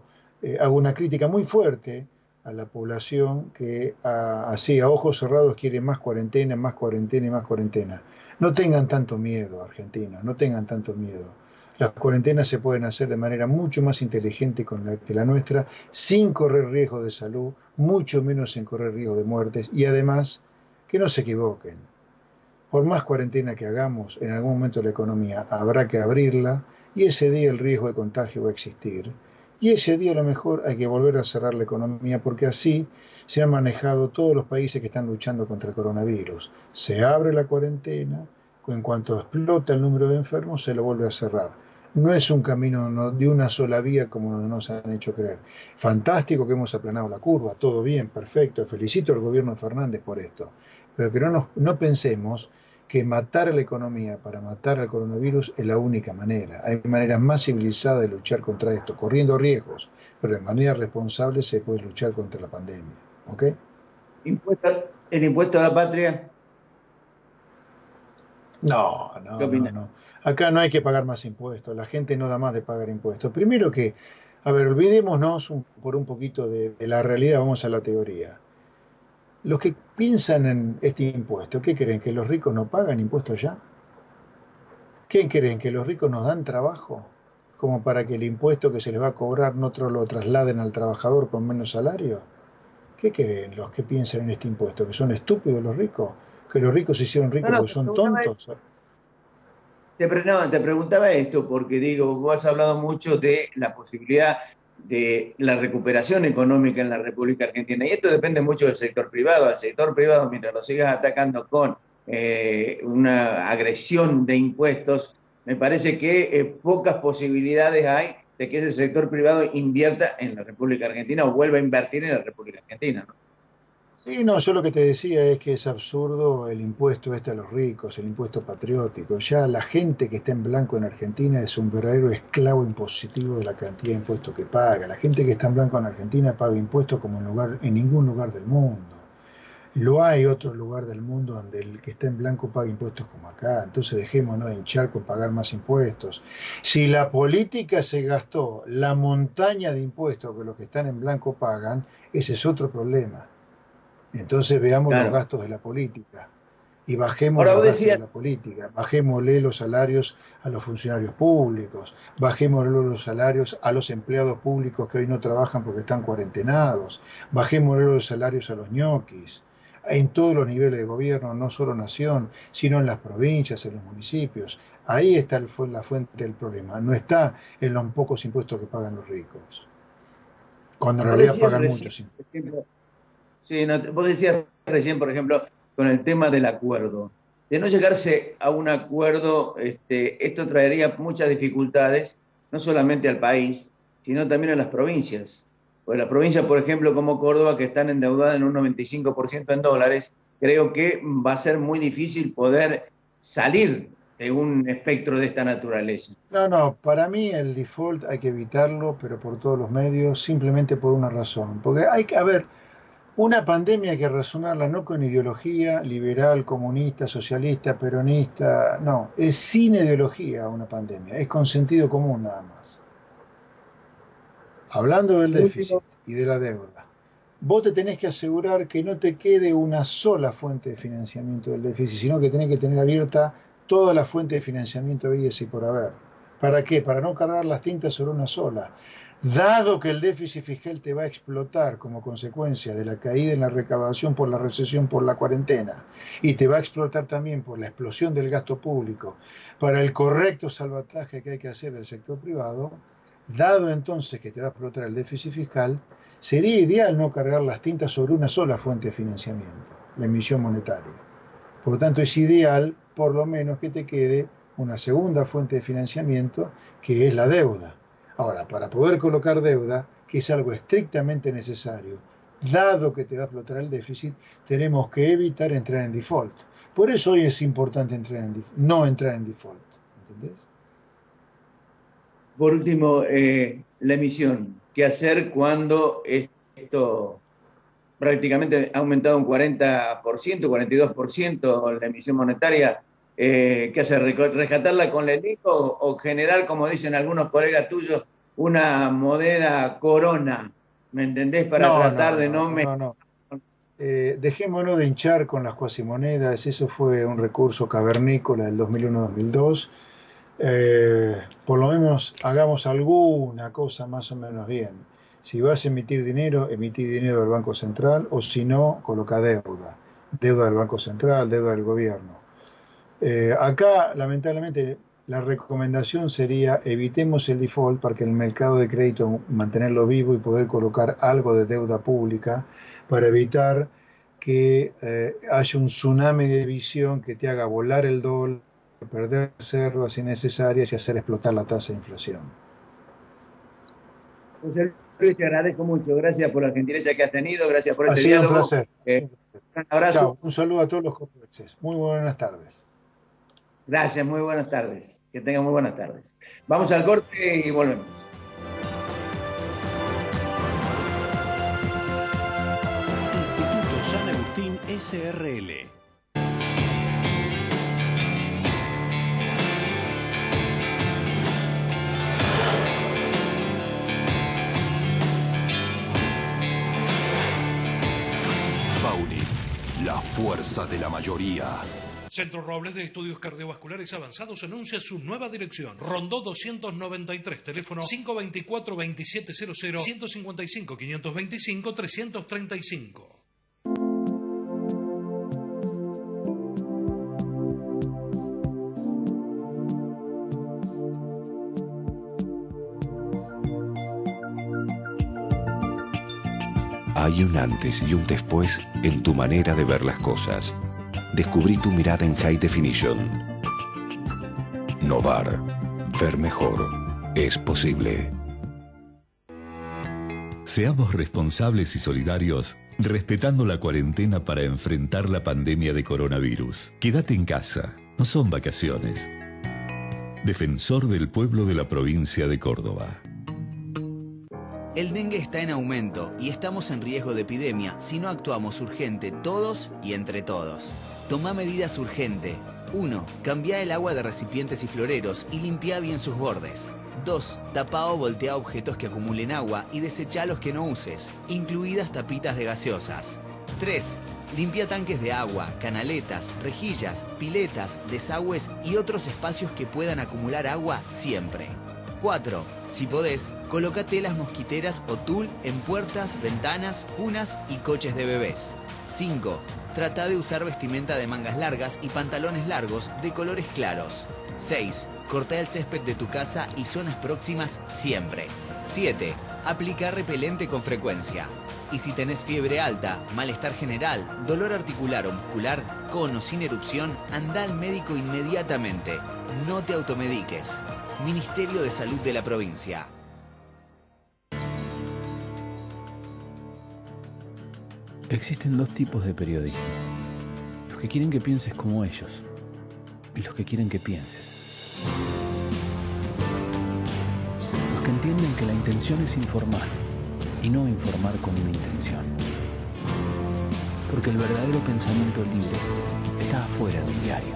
hago una crítica muy fuerte a la población que así a ojos cerrados quiere más cuarentena, más cuarentena y más cuarentena. No tengan tanto miedo, argentinos, no tengan tanto miedo. Las cuarentenas se pueden hacer de manera mucho más inteligente que la nuestra, sin correr riesgo de salud, mucho menos sin correr riesgo de muertes, y además, que no se equivoquen. Por más cuarentena que hagamos, en algún momento la economía habrá que abrirla, y ese día el riesgo de contagio va a existir. Y ese día a lo mejor hay que volver a cerrar la economía, porque así se han manejado todos los países que están luchando contra el coronavirus. Se abre la cuarentena, en cuanto explota el número de enfermos, se lo vuelve a cerrar. No es un camino de una sola vía como nos han hecho creer. Fantástico que hemos aplanado la curva, todo bien, perfecto. Felicito al gobierno de Fernández por esto. Pero que no pensemos que matar a la economía para matar al coronavirus es la única manera. Hay maneras más civilizadas de luchar contra esto, corriendo riesgos, pero de manera responsable se puede luchar contra la pandemia. ¿Ok? ¿El impuesto a la patria? No. Acá no hay que pagar más impuestos. La gente no da más de pagar impuestos. Primero que, a ver, olvidémonos por un poquito de la realidad, vamos a la teoría. Los que piensan en este impuesto, ¿qué creen? ¿Que los ricos no pagan impuestos ya? ¿Qué creen? ¿Que los ricos nos dan trabajo? Como para que el impuesto que se les va a cobrar no lo trasladen al trabajador con menos salario. ¿Qué creen los que piensan en este impuesto? ¿Que son estúpidos los ricos? ¿Que los ricos se hicieron ricos porque son tontos? Te preguntaba esto porque digo, vos has hablado mucho de la posibilidad de la recuperación económica en la República Argentina y esto depende mucho del sector privado. Al sector privado, mientras lo sigas atacando con una agresión de impuestos, me parece que pocas posibilidades hay de que ese sector privado invierta en la República Argentina o vuelva a invertir en la República Argentina, ¿no? Sí, no, yo lo que te decía es que es absurdo el impuesto a los ricos, el impuesto patriótico. Ya la gente que está en blanco en Argentina es un verdadero esclavo impositivo de la cantidad de impuestos que paga. La gente que está en blanco en Argentina paga impuestos como en ningún lugar del mundo. Lo hay otro lugar del mundo donde el que está en blanco paga impuestos como acá. Entonces dejémonos de hinchar con pagar más impuestos. Si la política se gastó la montaña de impuestos que los que están en blanco pagan, ese es otro problema. Entonces veamos los gastos de la política y bajemos los gastos de la política, bajémosle los salarios a los funcionarios públicos, bajémosle los salarios a los empleados públicos que hoy no trabajan porque están cuarentenados, bajémosle los salarios a los ñoquis, en todos los niveles de gobierno, no solo nación, sino en las provincias, en los municipios. Ahí está la fuente del problema, no está en los pocos impuestos que pagan los ricos, cuando en realidad pagan muchos impuestos. Sí, vos decías recién, por ejemplo, con el tema del acuerdo. De no llegarse a un acuerdo, esto traería muchas dificultades, no solamente al país, sino también a las provincias. Pues las provincias, por ejemplo, como Córdoba, que están endeudadas en un 95% en dólares, creo que va a ser muy difícil poder salir de un espectro de esta naturaleza. No, para mí el default hay que evitarlo, pero por todos los medios, simplemente por una razón. Porque una pandemia hay que razonarla no con ideología liberal, comunista, socialista, peronista, no, es sin ideología una pandemia, es con sentido común nada más. Hablando del déficit y de la deuda, vos te tenés que asegurar que no te quede una sola fuente de financiamiento del déficit, sino que tenés que tener abierta toda la fuente de financiamiento habidas y por haber. ¿Para qué? Para no cargar las tintas sobre una sola. Dado que el déficit fiscal te va a explotar como consecuencia de la caída en la recaudación por la recesión, por la cuarentena, y te va a explotar también por la explosión del gasto público, para el correcto salvataje que hay que hacer del sector privado, dado entonces que te va a explotar el déficit fiscal, sería ideal no cargar las tintas sobre una sola fuente de financiamiento, la emisión monetaria. Por lo tanto, es ideal, por lo menos, que te quede una segunda fuente de financiamiento, que es la deuda. Ahora, para poder colocar deuda, que es algo estrictamente necesario, dado que te va a explotar el déficit, tenemos que evitar entrar en default. Por eso hoy es importante no entrar en default. ¿Entendés? Por último, la emisión. ¿Qué hacer cuando esto prácticamente ha aumentado un 40%, 42% la emisión monetaria? ¿Qué hacer? ¿Rescatarla con la ELIC o generar, como dicen algunos colegas tuyos, una moneda corona? ¿Me entendés? Para tratar de no... Dejémonos de hinchar con las cuasimonedas. Eso fue un recurso cavernícola del 2001-2002. Por lo menos hagamos alguna cosa más o menos bien. Si vas a emitir dinero del Banco Central, o si no, coloca deuda del Banco Central, deuda del gobierno. Acá, lamentablemente, la recomendación sería evitemos el default para que el mercado de crédito mantenerlo vivo y poder colocar algo de deuda pública para evitar que haya un tsunami de emisión que te haga volar el dólar, perder reservas innecesarias y hacer explotar la tasa de inflación. José Luis, te agradezco mucho. Gracias por la gentileza que has tenido. Gracias por este Ha sido diálogo. un placer. Un abrazo. Chao. Un saludo a todos los cordobeses. Muy buenas tardes. Gracias, muy buenas tardes. Que tengan muy buenas tardes. Vamos al corte y volvemos. Instituto San Agustín SRL. Pauni, la fuerza de la mayoría. Centro Robles de Estudios Cardiovasculares Avanzados anuncia su nueva dirección. Rondó 293, teléfono 524-2700, 155-525-335. Hay un antes y un después en tu manera de ver las cosas. Descubrí tu mirada en High Definition. Novar. Ver mejor. Es posible. Seamos responsables y solidarios, respetando la cuarentena para enfrentar la pandemia de coronavirus. Quédate en casa. No son vacaciones. Defensor del pueblo de la provincia de Córdoba. El dengue está en aumento y estamos en riesgo de epidemia si no actuamos urgente todos y entre todos. Toma medidas urgentes. 1. Cambia el agua de recipientes y floreros y limpia bien sus bordes. 2. Tapa o voltea objetos que acumulen agua y desecha los que no uses, incluidas tapitas de gaseosas. 3. Limpia tanques de agua, canaletas, rejillas, piletas, desagües y otros espacios que puedan acumular agua siempre. 4. Si podés, coloca telas mosquiteras o tul en puertas, ventanas, cunas y coches de bebés. 5. Trata de usar vestimenta de mangas largas y pantalones largos de colores claros. 6. Corta el césped de tu casa y zonas próximas siempre. 7. Aplica repelente con frecuencia. Y si tenés fiebre alta, malestar general, dolor articular o muscular, con o sin erupción, anda al médico inmediatamente. No te automediques. Ministerio de Salud de la provincia. Existen dos tipos de periodismo. Los que quieren que pienses como ellos y los que quieren que pienses. Los que entienden que la intención es informar y no informar con una intención. Porque el verdadero pensamiento libre está afuera del diario.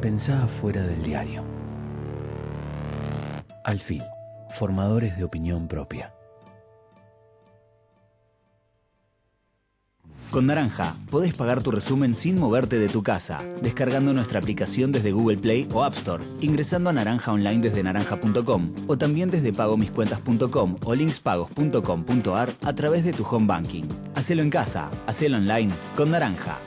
Pensá afuera del diario. Alfil, formadores de opinión propia. Con Naranja, podés pagar tu resumen sin moverte de tu casa, descargando nuestra aplicación desde Google Play o App Store, ingresando a Naranja Online desde naranja.com o también desde pagomiscuentas.com o linkspagos.com.ar a través de tu home banking. Hacelo en casa, hacelo online con Naranja.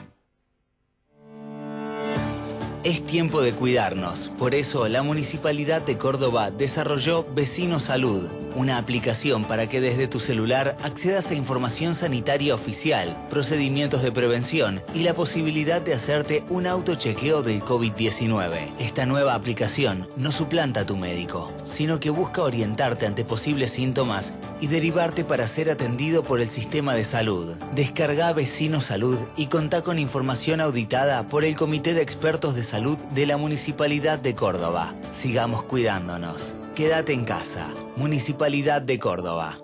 Es tiempo de cuidarnos, por eso la Municipalidad de Córdoba desarrolló Vecino Salud, una aplicación para que desde tu celular accedas a información sanitaria oficial, procedimientos de prevención y la posibilidad de hacerte un autochequeo del COVID-19. Esta nueva aplicación no suplanta a tu médico, sino que busca orientarte ante posibles síntomas y derivarte para ser atendido por el sistema de salud. Descarga Vecino Salud y contá con información auditada por el Comité de Expertos de Salud de la Municipalidad de Córdoba. Sigamos cuidándonos. Quédate en casa. Municipalidad de Córdoba.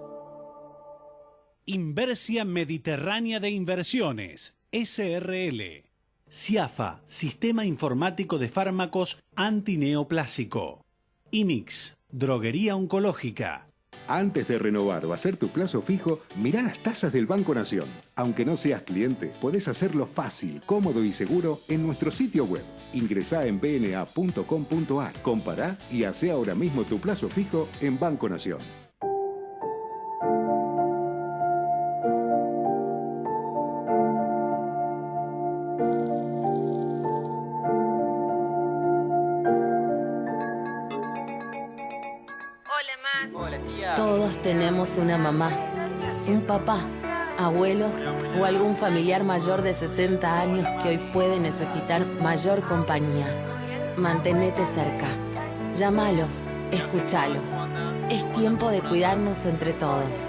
Inversia Mediterránea de Inversiones, SRL. CIAFA, Sistema Informático de Fármacos Antineoplásico. IMIX, Droguería Oncológica. Antes de renovar o hacer tu plazo fijo, mirá las tasas del Banco Nación. Aunque no seas cliente, podés hacerlo fácil, cómodo y seguro en nuestro sitio web. Ingresá en bna.com.ar, compará y hacé ahora mismo tu plazo fijo en Banco Nación. Todos tenemos una mamá, un papá, abuelos o algún familiar mayor de 60 años que hoy puede necesitar mayor compañía. Mantenete cerca. Llámalos, escúchalos. Es tiempo de cuidarnos entre todos.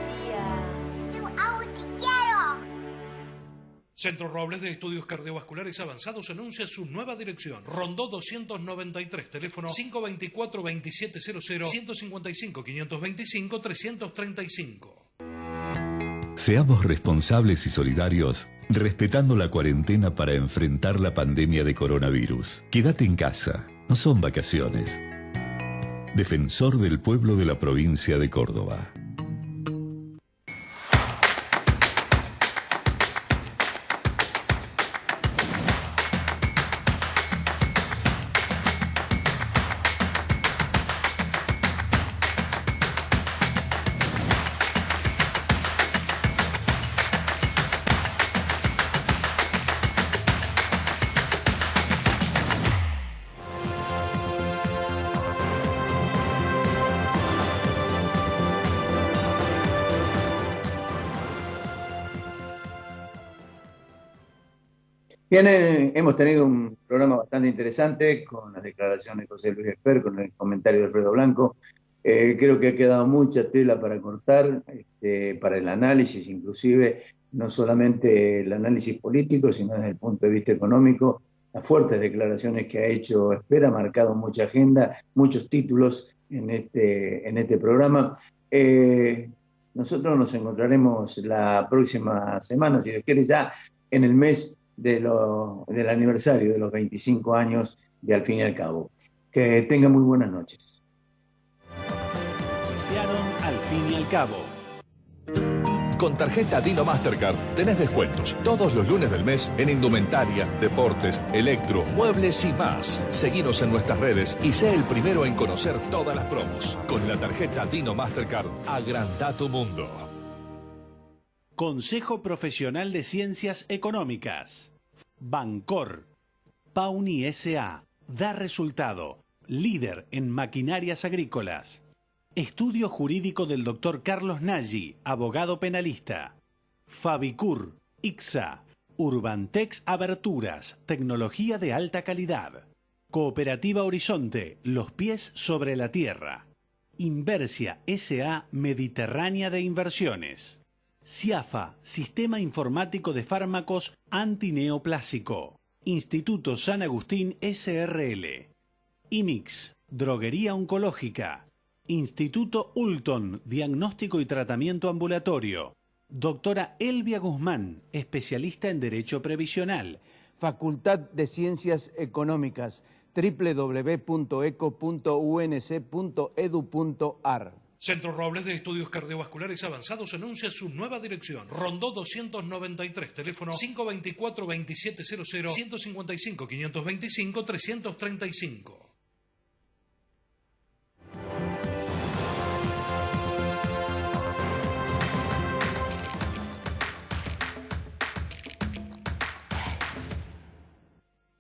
Centro Robles de Estudios Cardiovasculares Avanzados anuncia su nueva dirección. Rondó 293, teléfono 524-2700, 155-525-335. Seamos responsables y solidarios, respetando la cuarentena para enfrentar la pandemia de coronavirus. Quédate en casa, no son vacaciones. Defensor del pueblo de la provincia de Córdoba. Bien, hemos tenido un programa bastante interesante con las declaraciones de José Luis Esper, con el comentario de Alfredo Blanco. Creo que ha quedado mucha tela para cortar, para el análisis, inclusive no solamente el análisis político, sino desde el punto de vista económico. Las fuertes declaraciones que ha hecho Esper ha marcado mucha agenda, muchos títulos en este programa. Nosotros nos encontraremos la próxima semana, si Dios quiere, ya en el mes del aniversario de los 25 años de Al Fin y al Cabo. Que tengan muy buenas noches. Al Fin y al Cabo. Con tarjeta Dino Mastercard tenés descuentos todos los lunes del mes en indumentaria, deportes, electro, muebles y más. Seguinos en nuestras redes y sé el primero en conocer todas las promos. Con la tarjeta Dino Mastercard, agranda tu mundo. Consejo Profesional de Ciencias Económicas. Bancor. Pauni S.A. Da resultado. Líder en maquinarias agrícolas. Estudio jurídico del Dr. Carlos Nagy, abogado penalista. Fabicur. ICSA. Urbantex Aberturas. Tecnología de alta calidad. Cooperativa Horizonte. Los pies sobre la tierra. Inversia S.A. Mediterránea de Inversiones. CIAFA, Sistema Informático de Fármacos Antineoplásico. Instituto San Agustín S.R.L. IMIX, Droguería Oncológica. Instituto Ulton, Diagnóstico y Tratamiento Ambulatorio. Doctora Elvia Guzmán, especialista en Derecho Previsional. Facultad de Ciencias Económicas, www.eco.unc.edu.ar. Centro Robles de Estudios Cardiovasculares Avanzados anuncia su nueva dirección. Rondó 293, teléfono 524-2700, 155-525-335.